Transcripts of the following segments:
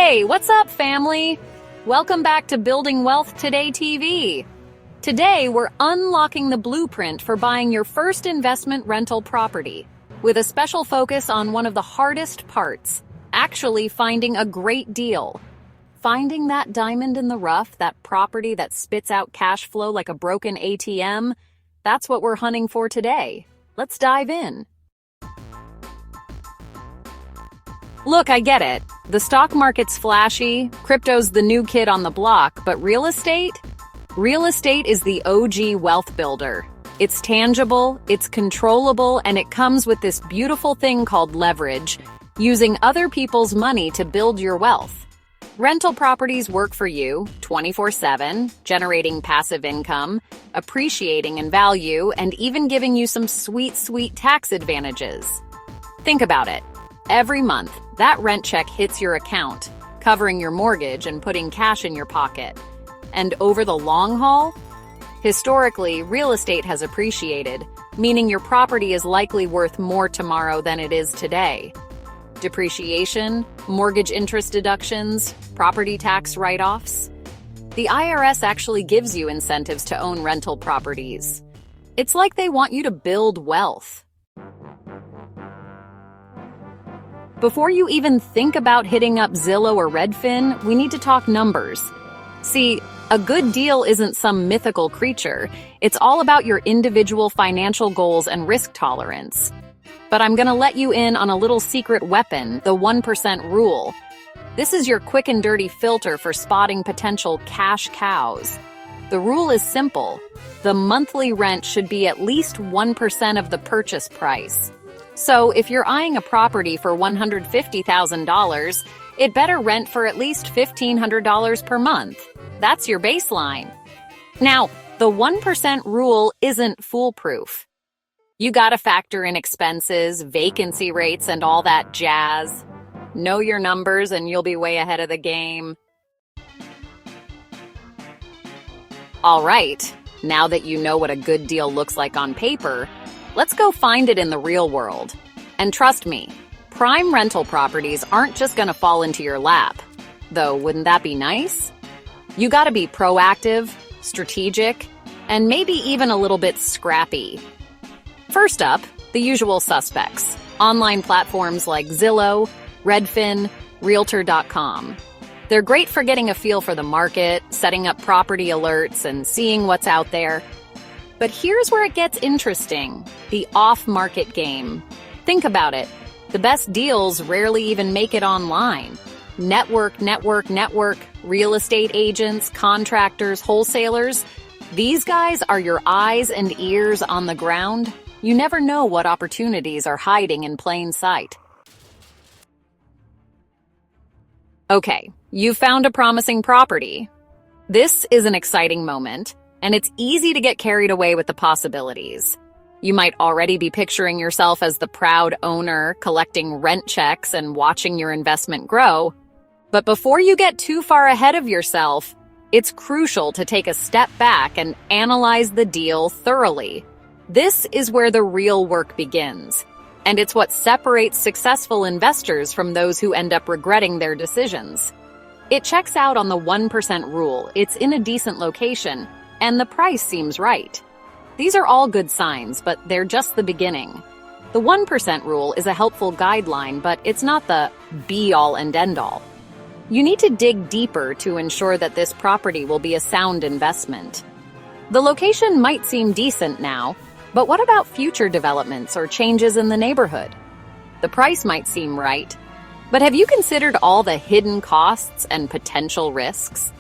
Hey, what's up, family? Welcome back to Building Wealth Today TV. Today, we're unlocking the blueprint for buying your first investment rental property, with a special focus on one of the hardest parts, actually finding a great deal. Finding that diamond in the rough, that property that spits out cash flow like a broken ATM, that's what we're hunting for today. Let's dive in. Look, I get it. The stock market's flashy, crypto's the new kid on the block, but real estate? Real estate is the OG wealth builder. It's tangible, it's controllable, and it comes with this beautiful thing called leverage, using other people's money to build your wealth. Rental properties work for you 24/7, generating passive income, appreciating in value, and even giving you some sweet tax advantages. Think about it. Every month, that rent check hits your account, covering your mortgage and putting cash in your pocket. And over the long haul? Historically, real estate has appreciated, meaning your property is likely worth more tomorrow than it is today. Depreciation, mortgage interest deductions, property tax write-offs. The IRS actually gives you incentives to own rental properties. It's like they want you to build wealth. Before you even think about hitting up Zillow or Redfin, we need to talk numbers. See, a good deal isn't some mythical creature. It's all about your individual financial goals and risk tolerance. But I'm gonna let you in on a little secret weapon, the 1% rule. This is your quick and dirty filter for spotting potential cash cows. The rule is simple. The monthly rent should be at least 1% of the purchase price. So if you're eyeing a property for $150,000, it better rent for at least $1,500 per month. That's your baseline. Now, the 1% rule isn't foolproof. You gotta factor in expenses, vacancy rates, and all that jazz. Know your numbers and you'll be way ahead of the game. All right, now that you know what a good deal looks like on paper, let's go find it in the real world. And trust me, prime rental properties aren't just gonna fall into your lap. Though, wouldn't that be nice? You gotta be proactive, strategic, and maybe even a little bit scrappy. First up, the usual suspects. Online platforms like Zillow, Redfin, Realtor.com. They're great for getting a feel for the market, setting up property alerts, and seeing what's out there. But here's where it gets interesting, the off-market game. Think about it. The best deals rarely even make it online. Network, real estate agents, contractors, wholesalers. These guys are your eyes and ears on the ground. You never know what opportunities are hiding in plain sight. Okay, you found a promising property. This is an exciting moment. And it's easy to get carried away with the possibilities. You might already be picturing yourself as the proud owner, collecting rent checks and watching your investment grow. But before you get too far ahead of yourself, it's crucial to take a step back and analyze the deal thoroughly. This is where the real work begins. And it's what separates successful investors from those who end up regretting their decisions. It checks out on the 1% rule. It's in a decent location. And the price seems right. These are all good signs, but they're just the beginning. The 1% rule is a helpful guideline, but it's not the be-all and end-all. You need to dig deeper to ensure that this property will be a sound investment. The location might seem decent now, but what about future developments or changes in the neighborhood? The price might seem right, but have you considered all the hidden costs and potential risks?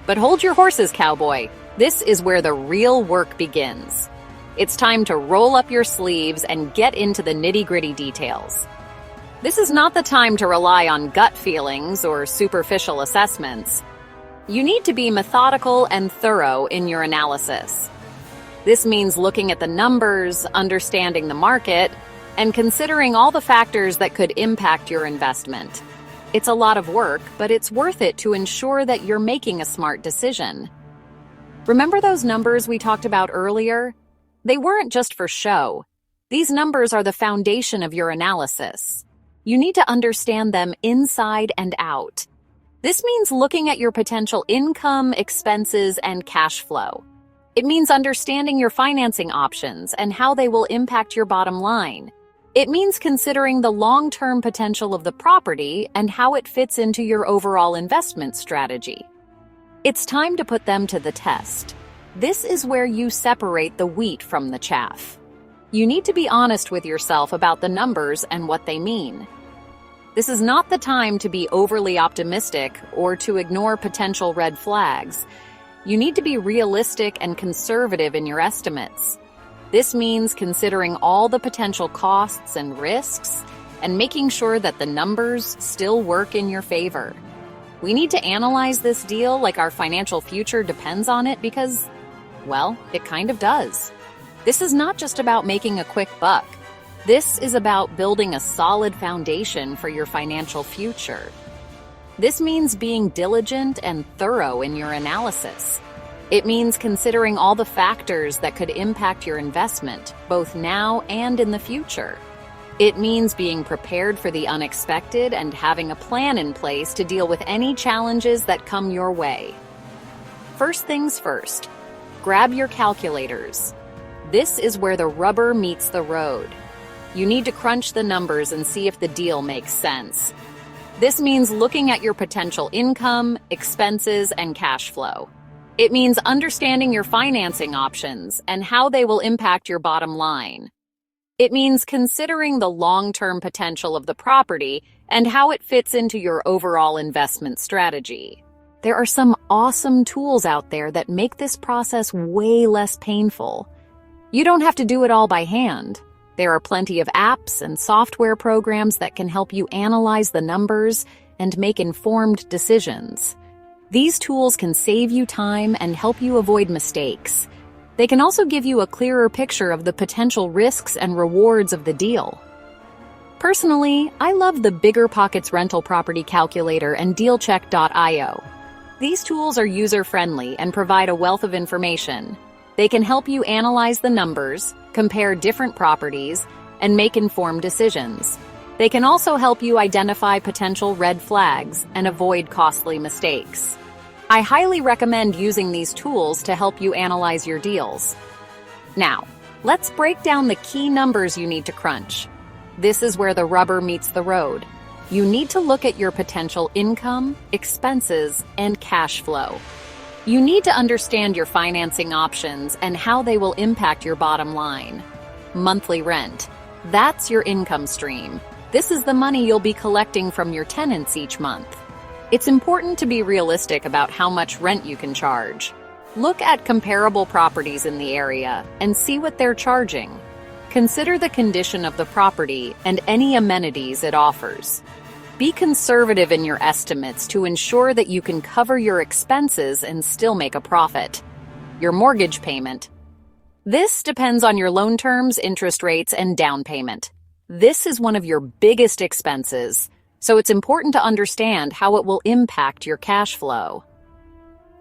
But hold your horses, cowboy. This is where the real work begins. It's time to roll up your sleeves and get into the nitty-gritty details. This is not the time to rely on gut feelings or superficial assessments. You need to be methodical and thorough in your analysis. This means looking at the numbers, understanding the market, and considering all the factors that could impact your investment. It's a lot of work, but it's worth it to ensure that you're making a smart decision. Remember those numbers we talked about earlier? They weren't just for show. These numbers are the foundation of your analysis. You need to understand them inside and out. This means looking at your potential income, expenses, and cash flow. It means understanding your financing options and how they will impact your bottom line. It means considering the long-term potential of the property and how it fits into your overall investment strategy. It's time to put them to the test. This is where you separate the wheat from the chaff. You need to be honest with yourself about the numbers and what they mean. This is not the time to be overly optimistic or to ignore potential red flags. You need to be realistic and conservative in your estimates. This means considering all the potential costs and risks and making sure that the numbers still work in your favor. We need to analyze this deal like our financial future depends on it because, well, it kind of does. This is not just about making a quick buck. This is about building a solid foundation for your financial future. This means being diligent and thorough in your analysis. It means considering all the factors that could impact your investment, both now and in the future. It means being prepared for the unexpected and having a plan in place to deal with any challenges that come your way. First things first, grab your calculators. This is where the rubber meets the road. You need to crunch the numbers and see if the deal makes sense. This means looking at your potential income, expenses, and cash flow. It means understanding your financing options and how they will impact your bottom line. It means considering the long-term potential of the property and how it fits into your overall investment strategy. There are some awesome tools out there that make this process way less painful. You don't have to do it all by hand. There are plenty of apps and software programs that can help you analyze the numbers and make informed decisions. These tools can save you time and help you avoid mistakes. They can also give you a clearer picture of the potential risks and rewards of the deal. Personally, I love the BiggerPockets rental property calculator and dealcheck.io. These tools are user-friendly and provide a wealth of information. They can help you analyze the numbers, compare different properties, and make informed decisions. They can also help you identify potential red flags and avoid costly mistakes. I highly recommend using these tools to help you analyze your deals. Now, let's break down the key numbers you need to crunch. This is where the rubber meets the road. You need to look at your potential income, expenses, and cash flow. You need to understand your financing options and how they will impact your bottom line. Monthly rent. That's your income stream. This is the money you'll be collecting from your tenants each month. It's important to be realistic about how much rent you can charge. Look at comparable properties in the area and see what they're charging. Consider the condition of the property and any amenities it offers. Be conservative in your estimates to ensure that you can cover your expenses and still make a profit. Your mortgage payment. This depends on your loan terms, interest rates, and down payment. This is one of your biggest expenses, so it's important to understand how it will impact your cash flow.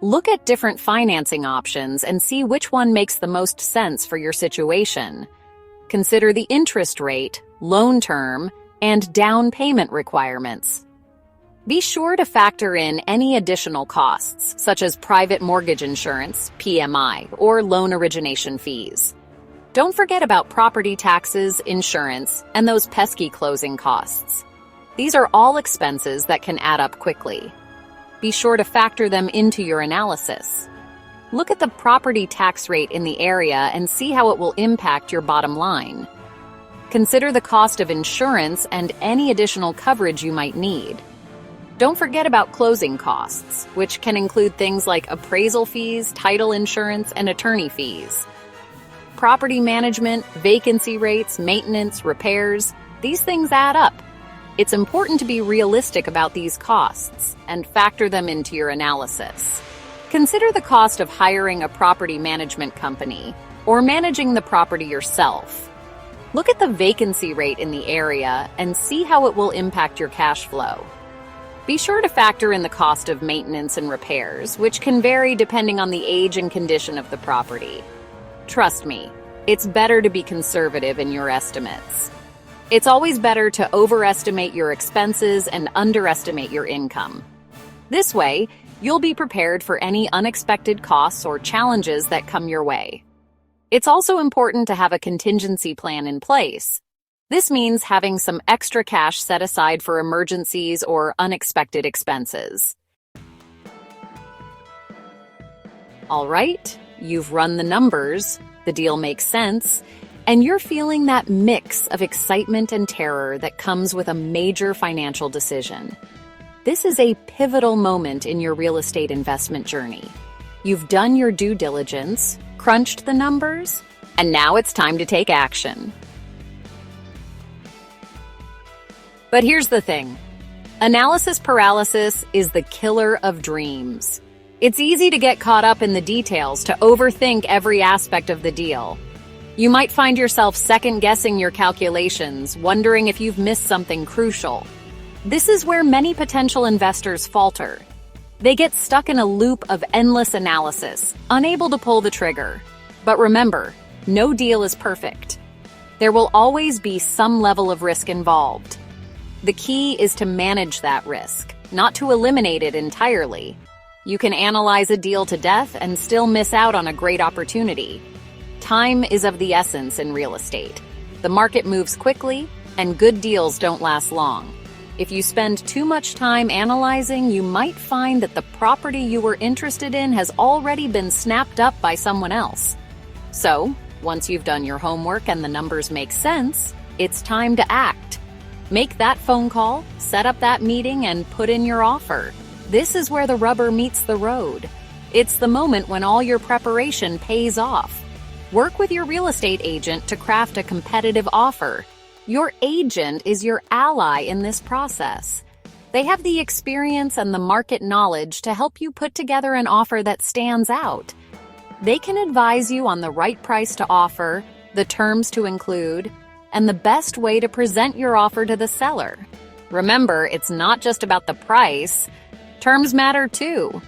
Look at different financing options and see which one makes the most sense for your situation. Consider the interest rate, loan term, and down payment requirements. Be sure to factor in any additional costs, such as private mortgage insurance, PMI, or loan origination fees. Don't forget about property taxes, insurance, and those pesky closing costs. These are all expenses that can add up quickly. Be sure to factor them into your analysis. Look at the property tax rate in the area and see how it will impact your bottom line. Consider the cost of insurance and any additional coverage you might need. Don't forget about closing costs, which can include things like appraisal fees, title insurance, and attorney fees. Property management, vacancy rates, maintenance, repairs, these things add up. It's important to be realistic about these costs and factor them into your analysis. Consider the cost of hiring a property management company or managing the property yourself. Look at the vacancy rate in the area and see how it will impact your cash flow. Be sure to factor in the cost of maintenance and repairs, which can vary depending on the age and condition of the property. Trust me, it's better to be conservative in your estimates. It's always better to overestimate your expenses and underestimate your income. This way, you'll be prepared for any unexpected costs or challenges that come your way. It's also important to have a contingency plan in place. This means having some extra cash set aside for emergencies or unexpected expenses. All right, you've run the numbers, the deal makes sense, and you're feeling that mix of excitement and terror that comes with a major financial decision. This is a pivotal moment in your real estate investment journey. You've done your due diligence, crunched the numbers, and now it's time to take action. But here's the thing. Analysis paralysis is the killer of dreams. It's easy to get caught up in the details, to overthink every aspect of the deal. You might find yourself second-guessing your calculations, wondering if you've missed something crucial. This is where many potential investors falter. They get stuck in a loop of endless analysis, unable to pull the trigger. But remember, no deal is perfect. There will always be some level of risk involved. The key is to manage that risk, not to eliminate it entirely. You can analyze a deal to death and still miss out on a great opportunity. Time is of the essence in real estate. The market moves quickly, and good deals don't last long. If you spend too much time analyzing, you might find that the property you were interested in has already been snapped up by someone else. So, once you've done your homework and the numbers make sense, it's time to act. Make that phone call, set up that meeting, and put in your offer. This is where the rubber meets the road. It's the moment when all your preparation pays off. Work with your real estate agent to craft a competitive offer. Your agent is your ally in this process. They have the experience and the market knowledge to help you put together an offer that stands out. They can advise you on the right price to offer, the terms to include, and the best way to present your offer to the seller. Remember, it's not just about the price. Terms matter too.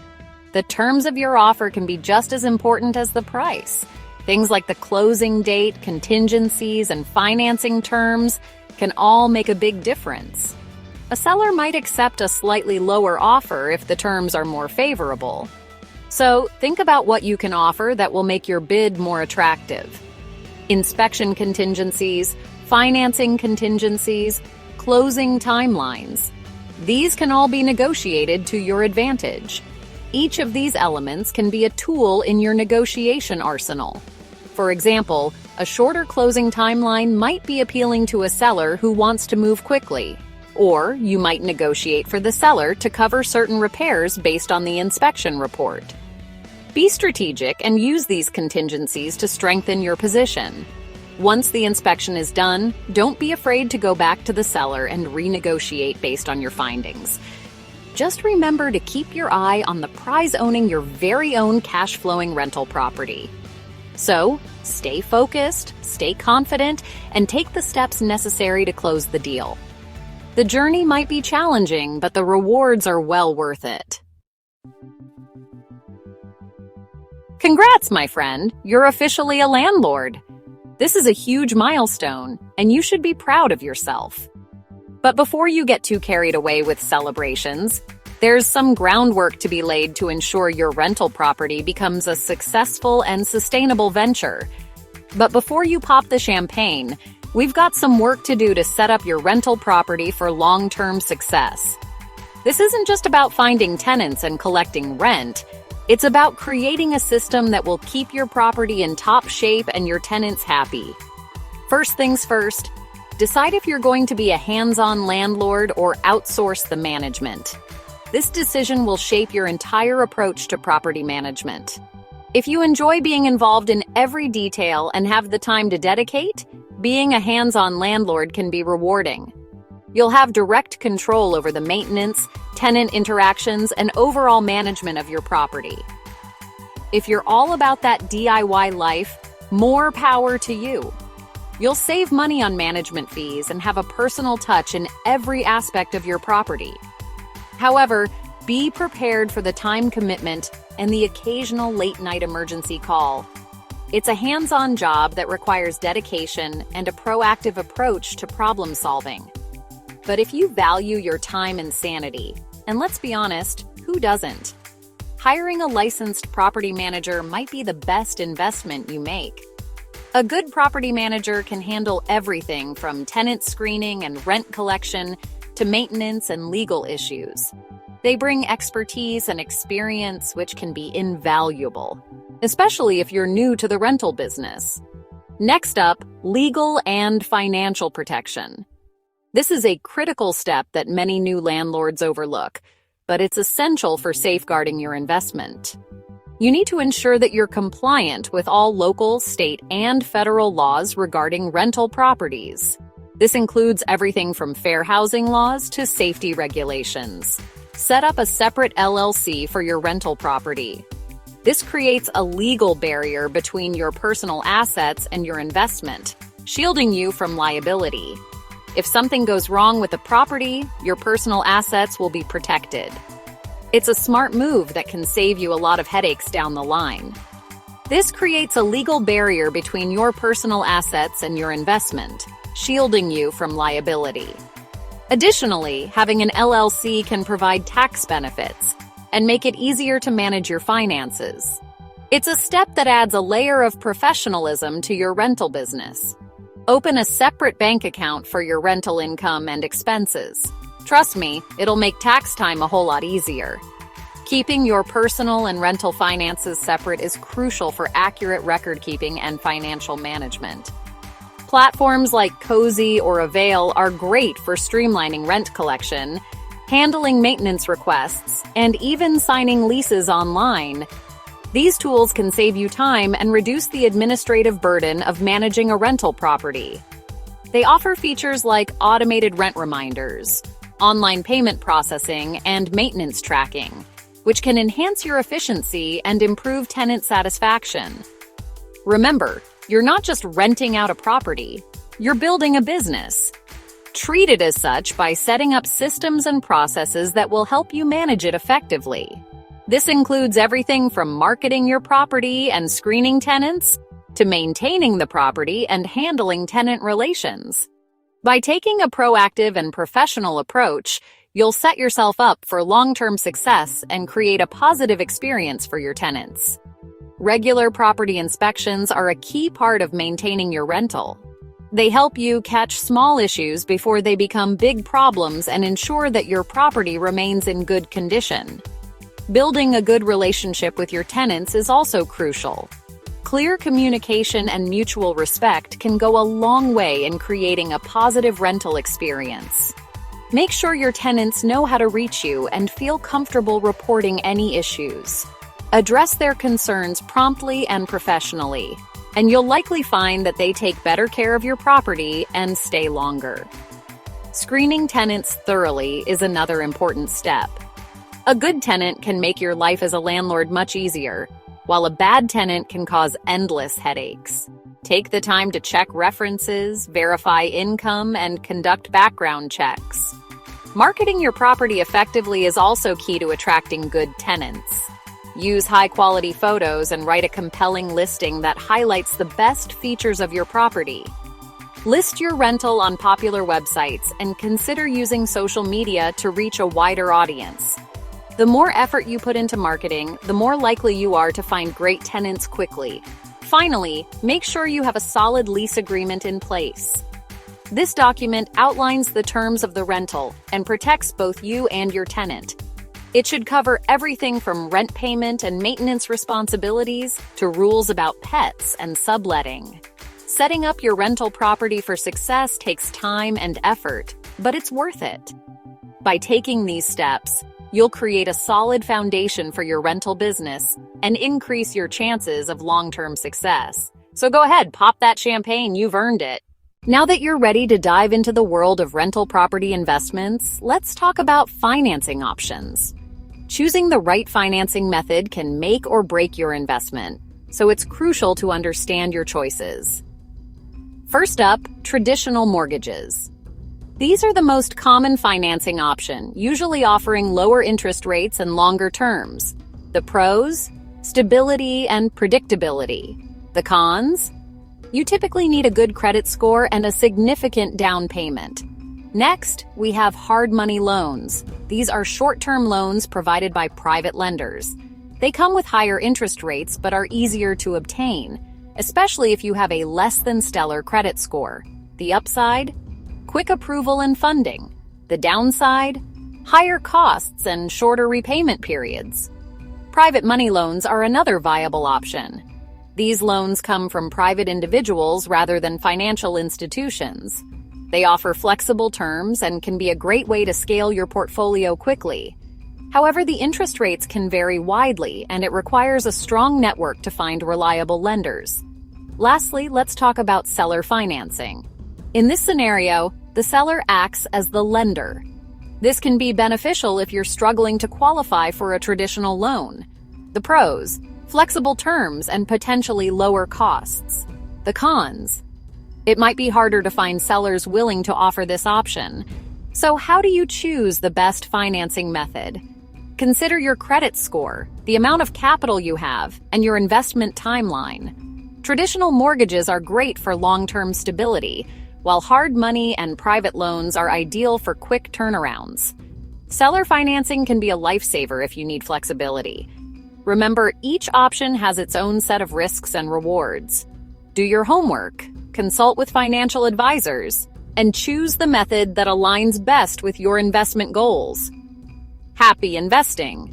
The terms of your offer can be just as important as the price. Things like the closing date, contingencies, and financing terms can all make a big difference. A seller might accept a slightly lower offer if the terms are more favorable. So think about what you can offer that will make your bid more attractive. Inspection contingencies, financing contingencies, closing timelines. These can all be negotiated to your advantage. Each of these elements can be a tool in your negotiation arsenal. For example, a shorter closing timeline might be appealing to a seller who wants to move quickly. Or you might negotiate for the seller to cover certain repairs based on the inspection report. Be strategic and use these contingencies to strengthen your position. Once the inspection is done, don't be afraid to go back to the seller and renegotiate based on your findings. Just remember to keep your eye on the prize owning your very own cash-flowing rental property. So, stay focused, stay confident, and take the steps necessary to close the deal. The journey might be challenging, but the rewards are well worth it. Congrats, my friend! You're officially a landlord. This is a huge milestone, and you should be proud of yourself. But before you get too carried away with celebrations, there's some groundwork to be laid to ensure your rental property becomes a successful and sustainable venture. But before you pop the champagne, we've got some work to do to set up your rental property for long-term success. This isn't just about finding tenants and collecting rent. It's about creating a system that will keep your property in top shape and your tenants happy. First things first, decide if you're going to be a hands-on landlord or outsource the management. This decision will shape your entire approach to property management. If you enjoy being involved in every detail and have the time to dedicate, being a hands-on landlord can be rewarding. You'll have direct control over the maintenance, tenant interactions, and overall management of your property. If you're all about that DIY life, more power to you. You'll save money on management fees and have a personal touch in every aspect of your property. However, be prepared for the time commitment and the occasional late-night emergency call. It's a hands-on job that requires dedication and a proactive approach to problem-solving. But if you value your time and sanity, and let's be honest, who doesn't? Hiring a licensed property manager might be the best investment you make. A good property manager can handle everything from tenant screening and rent collection to maintenance and legal issues. They bring expertise and experience which can be invaluable, especially if you're new to the rental business. Next up, legal and financial protection. This is a critical step that many new landlords overlook, but it's essential for safeguarding your investment. You need to ensure that you're compliant with all local, state, and federal laws regarding rental properties. This includes everything from fair housing laws to safety regulations. Set up a separate LLC for your rental property. This creates a legal barrier between your personal assets and your investment, shielding you from liability. If something goes wrong with the property, your personal assets will be protected. It's a smart move that can save you a lot of headaches down the line. This creates a legal barrier between your personal assets and your investment, shielding you from liability. Additionally, having an LLC can provide tax benefits and make it easier to manage your finances. It's a step that adds a layer of professionalism to your rental business. Open a separate bank account for your rental income and expenses. Trust me, it'll make tax time a whole lot easier. Keeping your personal and rental finances separate is crucial for accurate record keeping and financial management. Platforms like Cozy or Avail are great for streamlining rent collection, handling maintenance requests, and even signing leases online. These tools can save you time and reduce the administrative burden of managing a rental property. They offer features like automated rent reminders, online payment processing, and maintenance tracking, which can enhance your efficiency and improve tenant satisfaction. Remember, you're not just renting out a property, you're building a business. Treat it as such by setting up systems and processes that will help you manage it effectively. This includes everything from marketing your property and screening tenants to maintaining the property and handling tenant relations. By taking a proactive and professional approach, you'll set yourself up for long-term success and create a positive experience for your tenants. Regular property inspections are a key part of maintaining your rental. They help you catch small issues before they become big problems and ensure that your property remains in good condition. Building a good relationship with your tenants is also crucial. Clear communication and mutual respect can go a long way in creating a positive rental experience. Make sure your tenants know how to reach you and feel comfortable reporting any issues. Address their concerns promptly and professionally, and you'll likely find that they take better care of your property and stay longer. Screening tenants thoroughly is another important step. A good tenant can make your life as a landlord much easier, while a bad tenant can cause endless headaches. Take the time to check references, verify income, and conduct background checks. Marketing your property effectively is also key to attracting good tenants. Use high-quality photos and write a compelling listing that highlights the best features of your property. List your rental on popular websites and consider using social media to reach a wider audience. The more effort you put into marketing, the more likely you are to find great tenants quickly. Finally, make sure you have a solid lease agreement in place. This document outlines the terms of the rental and protects both you and your tenant. It should cover everything from rent payment and maintenance responsibilities to rules about pets and subletting. Setting up your rental property for success takes time and effort, but it's worth it. By taking these steps, you'll create a solid foundation for your rental business and increase your chances of long-term success. So go ahead, pop that champagne, you've earned it. Now that you're ready to dive into the world of rental property investments, let's talk about financing options. Choosing the right financing method can make or break your investment, so it's crucial to understand your choices. First up, traditional mortgages. These are the most common financing option, usually offering lower interest rates and longer terms. The pros? Stability and predictability. The cons? You typically need a good credit score and a significant down payment. Next, we have hard money loans. These are short-term loans provided by private lenders. They come with higher interest rates but are easier to obtain, especially if you have a less than stellar credit score. The upside? Quick approval and funding. The downside? Higher costs and shorter repayment periods. Private money loans are another viable option. These loans come from private individuals rather than financial institutions. They offer flexible terms and can be a great way to scale your portfolio quickly. However, the interest rates can vary widely, and it requires a strong network to find reliable lenders. Lastly, let's talk about seller financing. In this scenario, the seller acts as the lender. This can be beneficial if you're struggling to qualify for a traditional loan. The pros: flexible terms and potentially lower costs. The cons: it might be harder to find sellers willing to offer this option. So how do you choose the best financing method? Consider your credit score, the amount of capital you have, and your investment timeline. Traditional mortgages are great for long-term stability, while hard money and private loans are ideal for quick turnarounds. Seller financing can be a lifesaver if you need flexibility. Remember, each option has its own set of risks and rewards. Do your homework, consult with financial advisors, and choose the method that aligns best with your investment goals. Happy investing!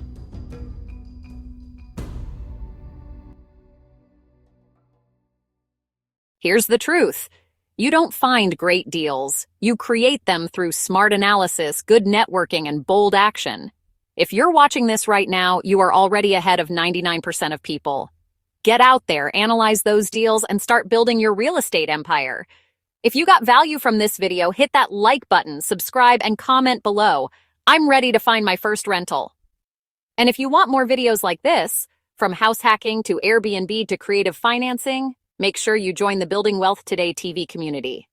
Here's the truth. You don't find great deals. You create them through smart analysis, good networking, and bold action. If you're watching this right now, you are already ahead of 99% of people. Get out there, analyze those deals, and start building your real estate empire. If you got value from this video, hit that like button, subscribe, and comment below. I'm ready to find my first rental. And if you want more videos like this, from house hacking to Airbnb to creative financing, make sure you join the Building Wealth Today TV community.